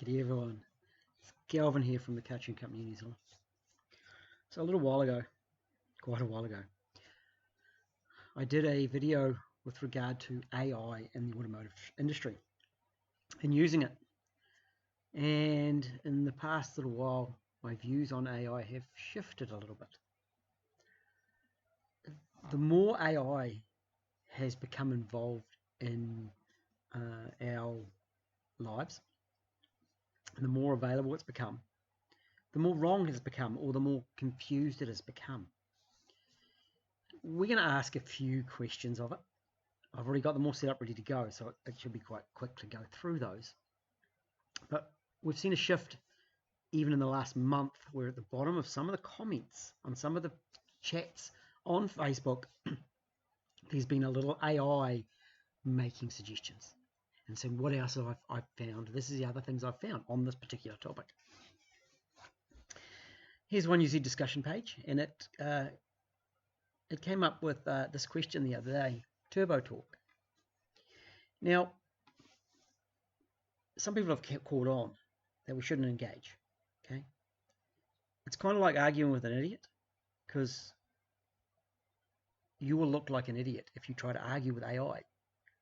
G'day everyone, it's Galvin here from the Coaching Company in New Zealand. So a little while ago, quite a while ago, I did a video with regard to AI in the automotive industry and using it. And in the past little while, my views on AI have shifted a little bit. The more AI has become involved in our lives, the more available it's become, the more wrong it has become, or the more confused it has become. We're going to ask a few questions of it. I've already got them all set up ready to go, so it should be quite quick to go through those. But we've seen a shift even in the last month, where at the bottom of some of the comments on some of the chats on Facebook, there's been a little AI making suggestions and saying, what else have I found? This is the other things I've found on this particular topic. Here's one UZ discussion page, and it came up with this question the other day: Turbo Talk. Now, some people have caught on that we shouldn't engage. Okay, it's kind of like arguing with an idiot, because you will look like an idiot if you try to argue with AI,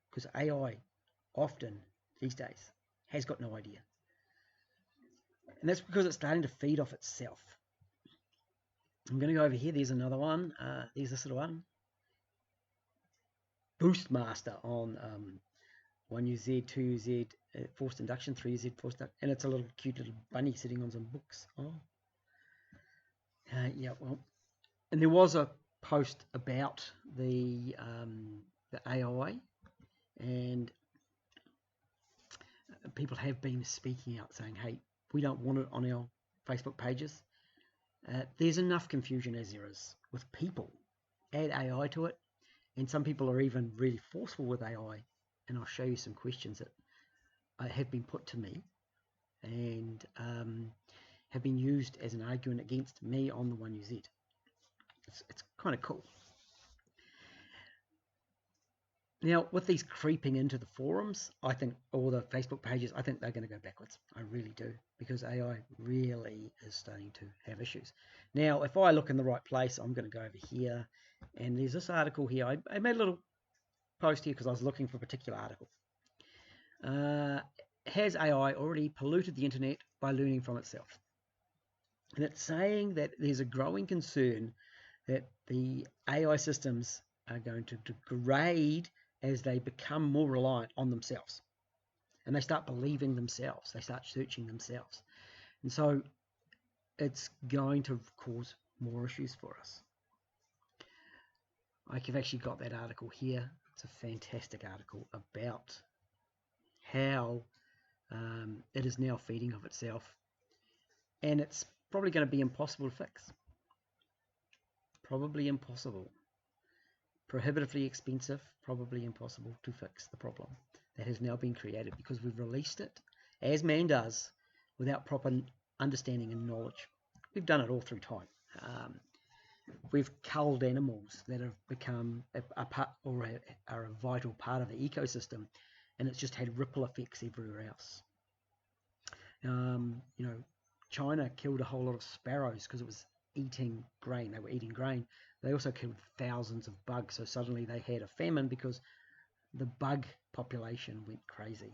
because AI often these days has got no idea, and that's because it's starting to feed off itself. I'm going to go over here. There's another one. There's this little one. Boost Master on 1UZ, 2UZ, forced induction, 3UZ, forced induction. And it's a little cute little bunny sitting on some books. Oh. Yeah, well. And there was a post about the AI, and people have been speaking out saying, hey, we don't want it on our Facebook pages. There's enough confusion as there is with people. Add AI to it, and some people are even really forceful with AI, and I'll show you some questions that have been put to me and have been used as an argument against me on the 1UZ. It's kind of cool. Now, with these creeping into the forums, I think, or the Facebook pages, I think they're going to go backwards. I really do, because AI really is starting to have issues. Now, if I look in the right place, I'm going to go over here, and there's this article here. I made a little post here because I was looking for a particular article. Has AI already polluted the internet by learning from itself? And it's saying that there's a growing concern that the AI systems are going to degrade as they become more reliant on themselves, and they start believing themselves, they start searching themselves, and so it's going to cause more issues for us. I've actually got that article here. It's a fantastic article about how it is now feeding of itself, and it's probably going to be impossible to fix. Probably impossible. Prohibitively expensive, probably impossible to fix the problem that has now been created, because we've released it, as man does, without proper understanding and knowledge. We've done it all through time. We've culled animals that have become a part, or are a vital part of the ecosystem, and it's just had ripple effects everywhere else. You know, China killed a whole lot of sparrows because it was eating grain. They were eating grain. They also killed thousands of bugs, so suddenly they had a famine because the bug population went crazy.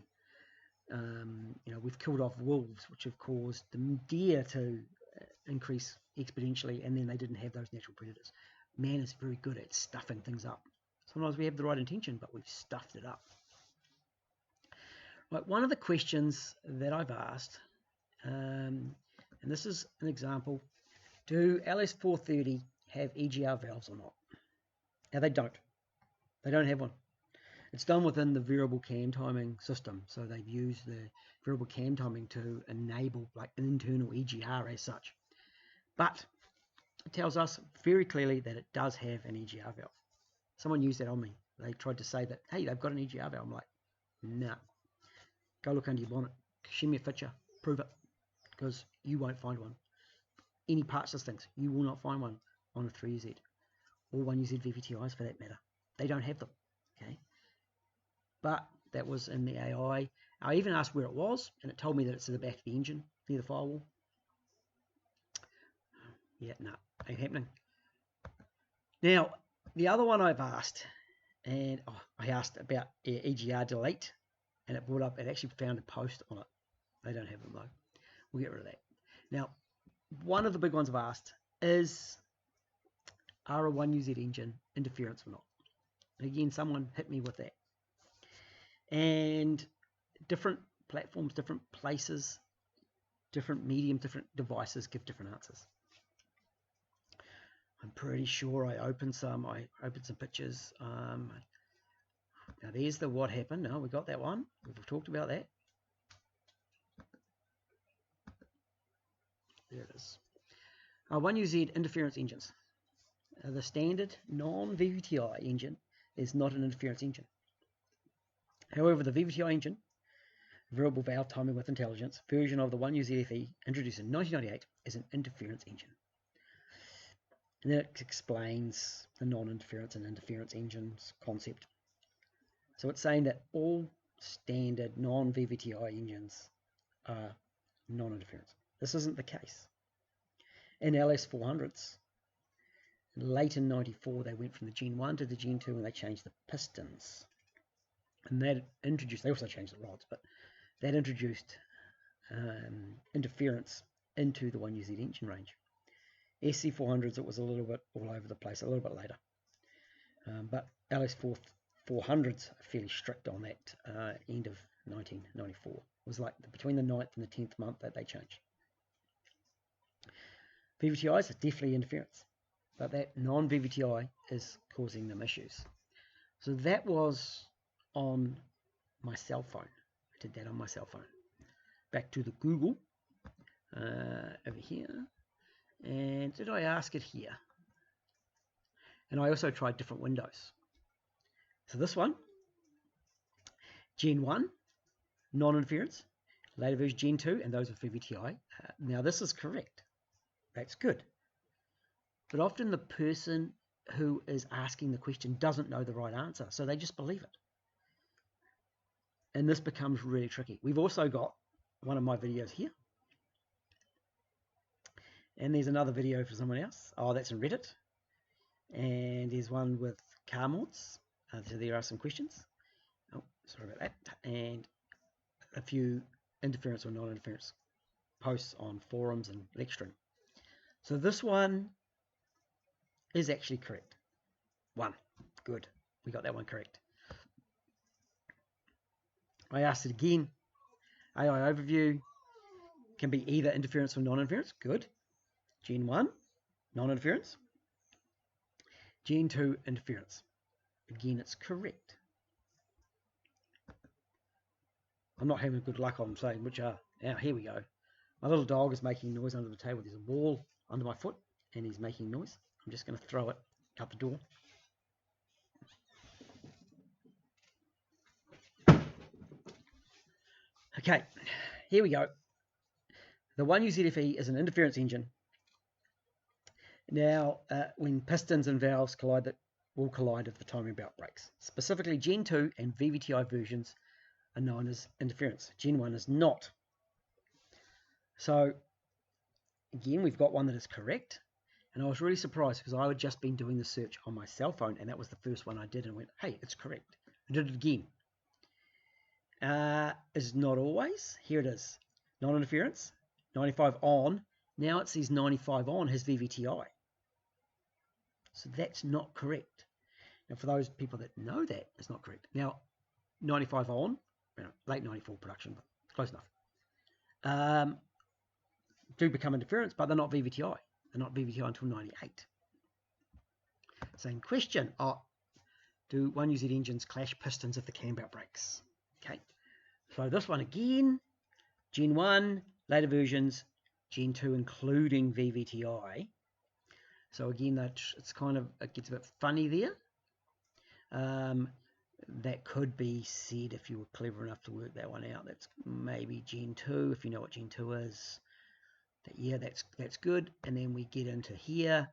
You know, we've killed off wolves, which have caused the deer to increase exponentially, and then they didn't have those natural predators. Man is very good at stuffing things up. Sometimes we have the right intention, but we've stuffed it up. Right, one of the questions that I've asked, and this is an example: do LS430 have EGR valves or not? Now, they don't. They don't have one. It's done within the variable cam timing system, so they've used the variable cam timing to enable like an internal EGR as such. But it tells us very clearly that it does have an EGR valve. Someone used that on me. They tried to say that, hey, they've got an EGR valve. I'm like, nah. Go look under your bonnet. Show me a picture. Prove it. Because you won't find one. Any parts of things, you will not find one on a 3UZ or 1UZ VVTIs for that matter. They don't have them. Okay. But that was in the AI, I even asked where it was, and it told me that it's at the back of the engine, near the firewall. Yeah, no, ain't happening. Now, the other one I've asked, and I asked about EGR delete, and it brought up, it actually found a post on it. They don't have them though. We'll get rid of that. Now, one of the big ones I've asked is, are a 1UZ engine interference or not? And again, someone hit me with that. And different platforms, different places, different mediums, different devices give different answers. I'm pretty sure I opened some pictures. Now there's the what happened. No, we got that one. We've talked about that. There it is. 1UZ interference engines. The standard non-VVTI engine is not an interference engine. However, the VVTI engine, variable valve timing with intelligence, version of the 1UZFE introduced in 1998 is an interference engine. And then it explains the non-interference and interference engines concept. So it's saying that all standard non-VVTI engines are non-interference. This isn't the case. In LS400s, late in 94, they went from the Gen 1 to the Gen 2 and they changed the pistons. And that introduced, they also changed the rods, but that introduced interference into the 1UZ engine range. SC400s, it was a little bit all over the place, a little bit later. But LS400s are fairly strict on that end of 1994. It was like between the 9th and the 10th month that they changed. VVTIs are definitely interference, but that non-VVTI is causing them issues. So that was on my cell phone. I did that on my cell phone. Back to the Google over here. And did I ask it here? And I also tried different windows. So this one, Gen 1, non-interference. Later version Gen 2, and those with VVTI. Now this is correct. That's good. But often the person who is asking the question doesn't know the right answer, so they just believe it. And this becomes really tricky. We've also got one of my videos here. And there's another video for someone else. Oh, that's in Reddit. And there's one with car mods. So there are some questions. Oh, sorry about that. And a few interference or non-interference posts on forums and lecturing. So this one is actually correct. One. Good. We got that one correct. I asked it again. AI overview can be either interference or non-interference. Good. Gen 1, non-interference. Gen 2, interference. Again, it's correct. I'm not having good luck on saying which are. Now, here we go. My little dog is making noise under the table. There's a ball under my foot, and he's making noise. I'm just going to throw it out the door. Okay, here we go. The 1UZFE is an interference engine. Now, when pistons and valves collide, that will collide if the timing belt breaks. Specifically, Gen 2 and VVTI versions are known as interference. Gen 1 is not. So, again, we've got one that is correct. And I was really surprised because I had just been doing the search on my cell phone, and that was the first one I did, and went, hey, it's correct. I did it again. Is not always. Here it is. Non-interference, 95 on. Now it says 95 on has VVTI. So that's not correct. Now for those people that know that, it's not correct. Now 95 on, late 94 production, but close enough. Do become interference, but they're not VVTI. They're not VVTI until 98. Same question. Do 1UZ engines clash pistons if the cam belt breaks? Okay. So this one again, Gen 1, later versions, Gen 2 including VVTI. So again, it's kind of, it gets a bit funny there. That could be said if you were clever enough to work that one out. That's maybe Gen 2, if you know what Gen 2 is. Yeah, that's good. And then we get into here.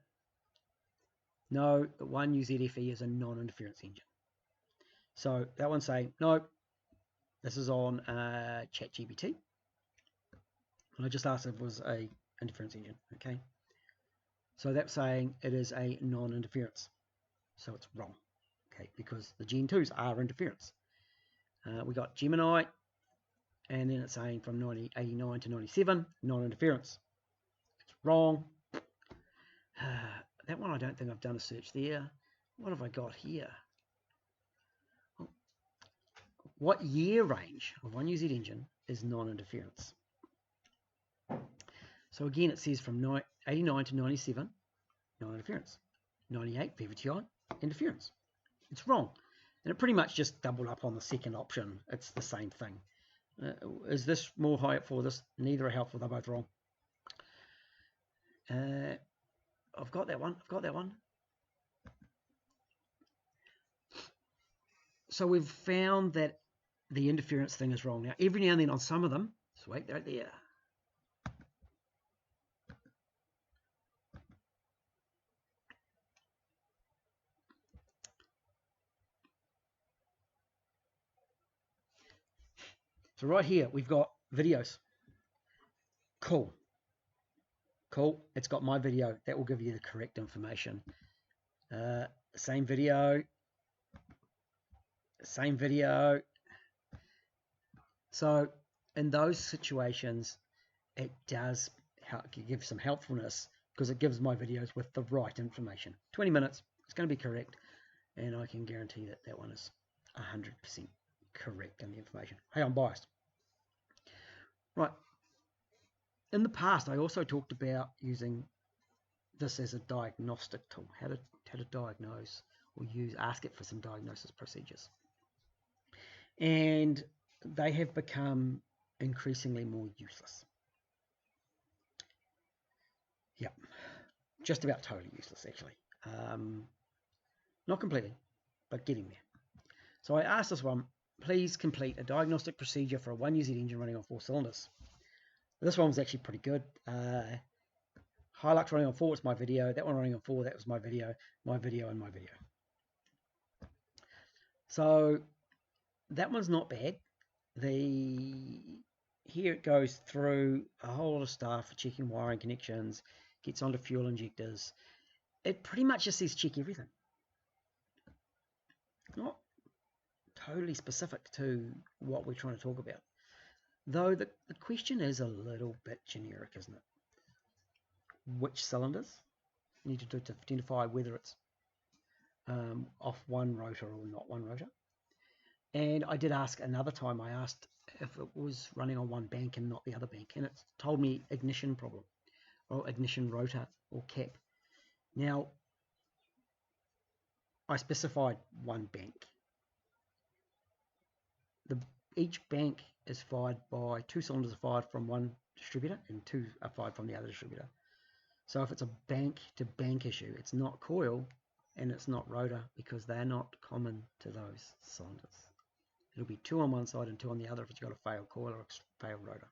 No, the 1UZFE is a non-interference engine. So that one's saying, no, This is on ChatGPT. I just asked if it was a interference engine. Okay, so that's saying it is a non-interference, so it's wrong. Okay, because the Gen 2s are interference. We got Gemini, and then it's saying from 1989 to 97, non-interference. It's wrong. That one I don't think I've done a search there. What have I got here? What year range of 1UZ engine is non-interference? So again, it says from 89 to 97, non-interference. 98, VVTI, interference. It's wrong. And it pretty much just doubled up on the second option. It's the same thing. Is this more helpful? This neither are helpful. They're both wrong. I've got that one. So we've found that the interference thing is wrong. Now, every now and then on some of them, sweet, right there. So right here, we've got videos. Cool. It's got my video. That will give you the correct information. Same video. So in those situations, it does give some helpfulness because it gives my videos with the right information. 20 minutes, it's going to be correct. And I can guarantee that that one is 100% correct in the information. Hey, I'm biased. Right. In the past, I also talked about using this as a diagnostic tool, how to diagnose or ask it for some diagnosis procedures. And they have become increasingly more useless. Yeah, just about totally useless, actually. Not completely, but getting there. So I asked this one, please complete a diagnostic procedure for a 1UZ engine running on 4 cylinders. This one was actually pretty good. Hilux running on 4 was my video. That one running on 4, that was my video, and my video. So that one's not bad. Here it goes through a whole lot of stuff, checking wiring connections, gets onto fuel injectors. It pretty much just says check everything. Not totally specific to what we're trying to talk about. Though the question is a little bit generic, isn't it? Which cylinders? You need to identify whether it's off one rotor or not one rotor. And I did ask another time, I asked if it was running on one bank and not the other bank, and it told me ignition problem, or ignition rotor, or cap. Now, I specified one bank. Each bank is fired by 2 cylinders are fired from one distributor and 2 are fired from the other distributor. So if it's a bank-to-bank issue, it's not coil and it's not rotor because they're not common to those cylinders. It'll be 2 on one side and 2 on the other if it's got a failed coil or a failed rotor.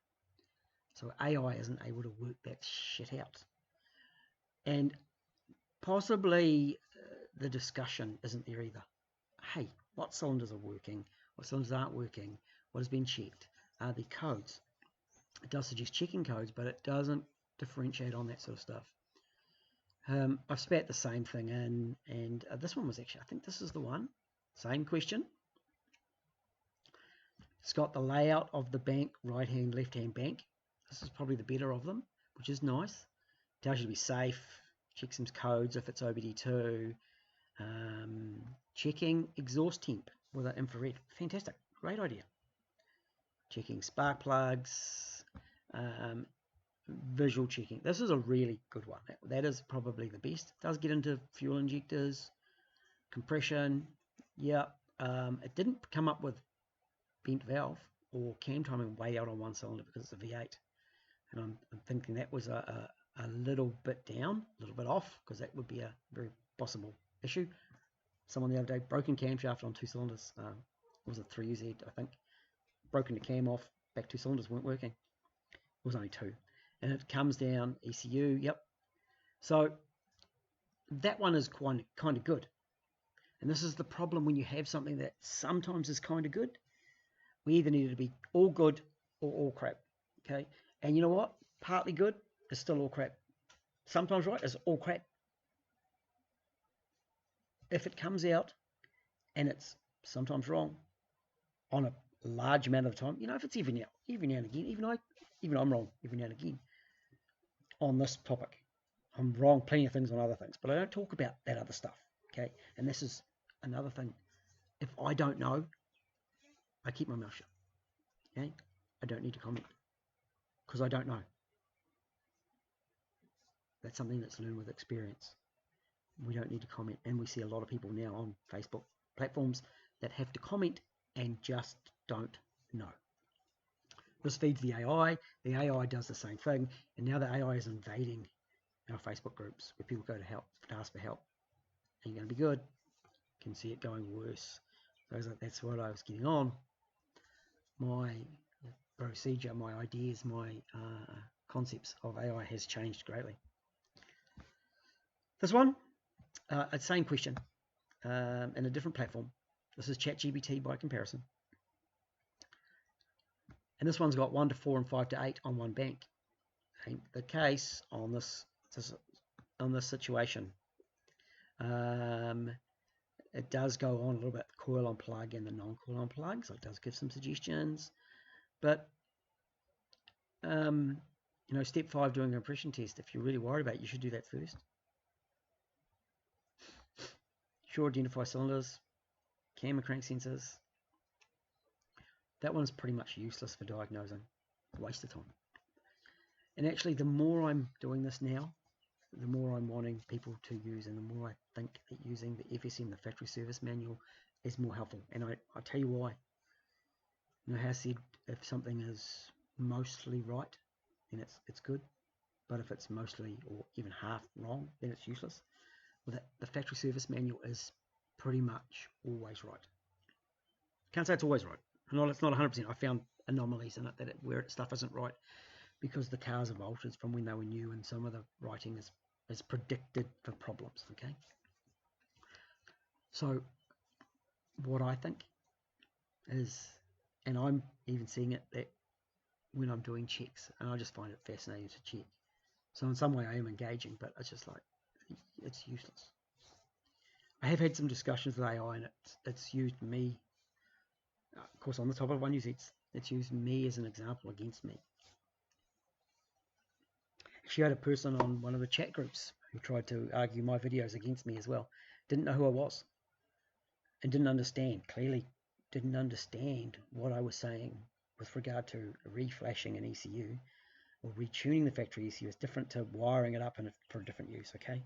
So AI isn't able to work that shit out. And possibly the discussion isn't there either. Hey, what cylinders are working? What cylinders aren't working? What has been checked? Are the codes? It does suggest checking codes, but it doesn't differentiate on that sort of stuff. I've spat the same thing in, and this one was actually, I think this is the one. Same question. It's got the layout of the bank, right hand, left hand bank. This is probably the better of them, which is nice. Tells you to be safe, check some codes if it's OBD2. Checking exhaust temp with an infrared. Fantastic, great idea. Checking spark plugs, visual checking. This is a really good one. That is probably the best. It does get into fuel injectors, compression. Yeah, it didn't come up with bent valve or cam timing way out on one cylinder because it's a V8. And I'm thinking that was a little bit down, a little bit off, because that would be a very possible issue. Someone the other day, broken camshaft on 2 cylinders. Was it 3UZ, I think. Broken the cam off, back 2 cylinders weren't working. It was only 2. And it comes down, ECU, yep. So that one is kind of good. And this is the problem when you have something that sometimes is kind of good, We either need to be all good or all crap. Okay, and you know what? Partly good is still all crap. Sometimes right is all crap. If it comes out and it's sometimes wrong on a large amount of the time, if it's every now and again, even I'm wrong every now and again on this topic. I'm wrong plenty of things on other things, but I don't talk about that other stuff. Okay, and this is another thing. If I don't know, I keep my mouth shut. Okay, I don't need to comment because I don't know. That's something that's learned with experience. We don't need to comment, and we see a lot of people now on Facebook platforms that have to comment and just don't know. This feeds the AI. The AI does the same thing, and now the AI is invading our Facebook groups where people go to ask for help. Are you going to be good? You can see it going worse. That's what I was getting on. My procedure, my ideas, my concepts of AI has changed greatly. This one, the same question in a different platform. This is ChatGPT by comparison. And this one's got 1 to 4 and 5 to 8 on one bank. Ain't the case on this situation. It does go on a little bit, coil on plug and the non-coil on plug, so it does give some suggestions. But step 5, doing an impression test. If you're really worried about it, you should do that first. Sure, identify cylinders, cam and crank sensors. That one's pretty much useless for diagnosing. Waste of time. And actually, the more I'm doing this now, the more I'm wanting people to use, and the more I think that using the FSM, the factory service manual, is more helpful. And I'll tell you why. How I said, if something is mostly right, then it's good. But if it's mostly or even half wrong, then it's useless. Well, the factory service manual is pretty much always right. Can't say it's always right. No, it's not 100%. I found anomalies in it where stuff isn't right because the cars have altered from when they were new, and some of the writing is predicted for problems. Okay. So what I think is, and I'm even seeing it that when I'm doing checks, and I just find it fascinating to check. So in some way I am engaging, but it's just like, it's useless. I have had some discussions with AI, and it's used me, of course on the top of one use, it's used me as an example against me. Actually, I had a person on one of the chat groups who tried to argue my videos against me as well. Didn't know who I was, and clearly didn't understand what I was saying with regard to reflashing an ECU or retuning the factory ECU is different to wiring it up for a different use, okay?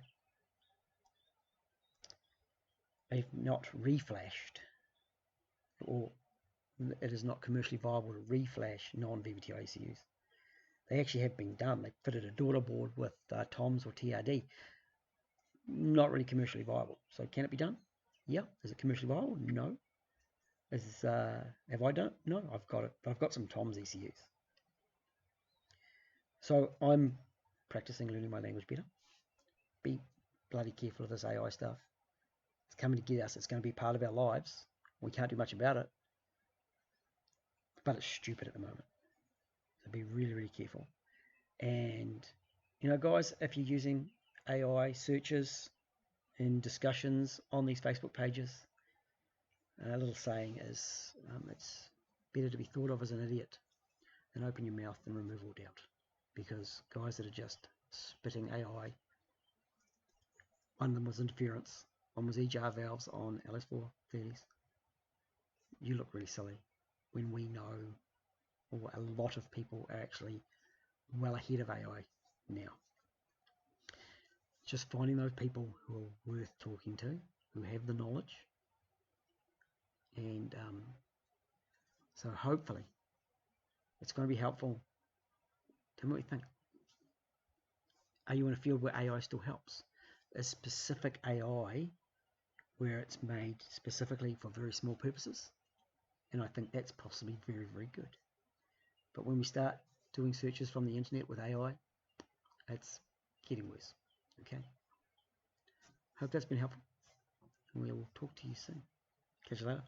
They've not reflashed, or it is not commercially viable to reflash non-VVTi ECUs. They actually have been done. They fitted a daughter board with TOMS or TRD. Not really commercially viable. So can it be done? Yeah. Is it commercially viable? No. Have I done it? No, I've got it. But I've got some TOMS ECUs. So I'm practicing learning my language better. Be bloody careful of this AI stuff. It's coming to get us. It's going to be part of our lives. We can't do much about it. But it's stupid at the moment. So be really, really careful. And, guys, if you're using AI searches and discussions on these Facebook pages, a little saying is, it's better to be thought of as an idiot than open your mouth and remove all doubt. Because guys that are just spitting AI, one of them was interference, one was EJAR valves on LS430s. You look really silly when we know, or a lot of people are actually well ahead of AI now. Just finding those people who are worth talking to, who have the knowledge, and so hopefully it's going to be helpful. Tell me what you think. Are you in a field where AI still helps? A specific AI where it's made specifically for very small purposes, and I think that's possibly very, very good. But when we start doing searches from the internet with AI, it's getting worse. Okay. Hope that's been helpful. We will talk to you soon. Catch you later.